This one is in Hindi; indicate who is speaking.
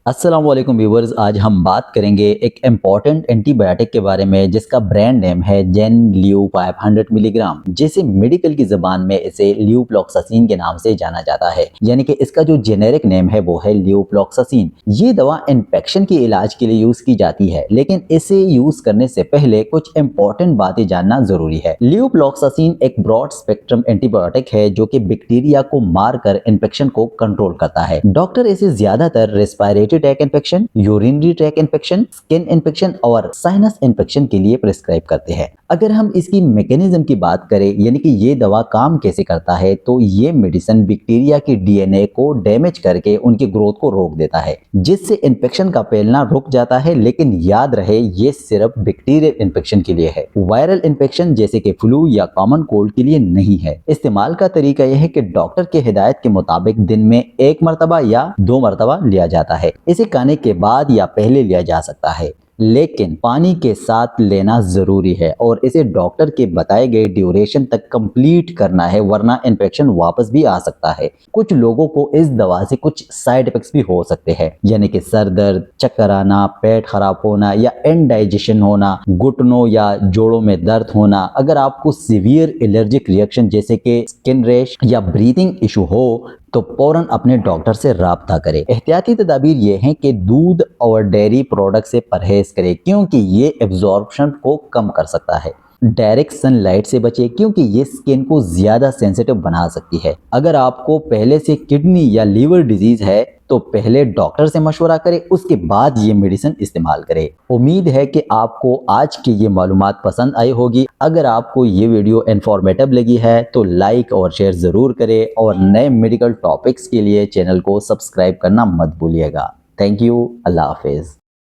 Speaker 1: अस्सलाम वालेकुम व्यूवर्स। आज हम बात करेंगे एक इम्पॉर्टेंट एंटीबायोटिक के बारे में जिसका ब्रांड नेम है जेनल्यू 500 मिलीग्राम, जिसे मेडिकल की ज़बान में इसे ल्यूफ्लॉक्सासिन के नाम से जाना जाता है। यानी कि इसका जो जेनेरिक नेम है वो है ल्यूफ्लॉक्सासिन। ये दवा इन्फेक्शन के इलाज के लिए यूज़ की जाती है, लेकिन इसे यूज़ करने से पहले कुछ इंपॉर्टेंट बातें जानना ज़रूरी है। ल्यूफ्लॉक्सासिन एक ब्रॉड स्पेक्ट्रम एंटीबायोटिक है जो कि बैक्टीरिया को मारकर इन्फेक्शन को कंट्रोल करता है। डॉक्टर इसे ज्यादातर respiratory tract infection, urinary track infection, skin infection और साइनस इन्फेक्शन के लिए प्रिस्क्राइब करते हैं। अगर हम इसकी मैकेनिज्म की बात करें, यानी कि ये दवा काम कैसे करता है, तो ये मेडिसिन बैक्टीरिया की डीएनए को डैमेज करके उनकी ग्रोथ को रोक देता है, जिससे इन्फेक्शन का फैलना रुक जाता है। लेकिन याद रहे, ये सिर्फ बैक्टीरियल इन्फेक्शन के लिए है, वायरल इन्फेक्शन जैसे कि फ्लू या कॉमन कोल्ड के लिए नहीं है। इस्तेमाल का तरीका यह है कि डॉक्टर के हिदायत के मुताबिक दिन में 1 मरतबा या 2 मरतबा लिया जाता है। इसे खाने के बाद या पहले लिया जा सकता है, लेकिन पानी के साथ लेना जरूरी है और इसे डॉक्टर के बताए गए ड्यूरेशन तक कंप्लीट करना है, वरना इन्फेक्शन वापस भी आ सकता है। कुछ लोगों को इस दवा से कुछ साइड इफेक्ट्स भी हो सकते हैं, यानी कि सर दर्द, चक्कर आना, पेट खराब होना या इनडाइजेशन होना, घुटनों या जोड़ों में दर्द होना। अगर आपको सीवियर एलर्जिक रिएक्शन जैसे कि स्किन रैश या ब्रीथिंग इशू हो तो फौरन अपने डॉक्टर से राब्ता करें। एहतियाती तदाबीर ये हैं कि दूध और डेयरी प्रोडक्ट से परहेज करें, क्योंकि ये एब्जॉर्प्शन को कम कर सकता है। डायरेक्ट सनलाइट से बचें, क्योंकि ये स्किन को ज्यादा सेंसिटिव बना सकती है। अगर आपको पहले से किडनी या लीवर डिजीज है तो पहले डॉक्टर से मशवरा करें, उसके बाद ये मेडिसिन इस्तेमाल करें। उम्मीद है कि आपको आज की ये मालूमात पसंद आई होगी। अगर आपको ये वीडियो इंफॉर्मेटिव लगी है तो लाइक और शेयर ज़रूर करें और नए मेडिकल टॉपिक्स के लिए चैनल को सब्सक्राइब करना मत भूलिएगा। Thank you. अल्लाह हाफिज़।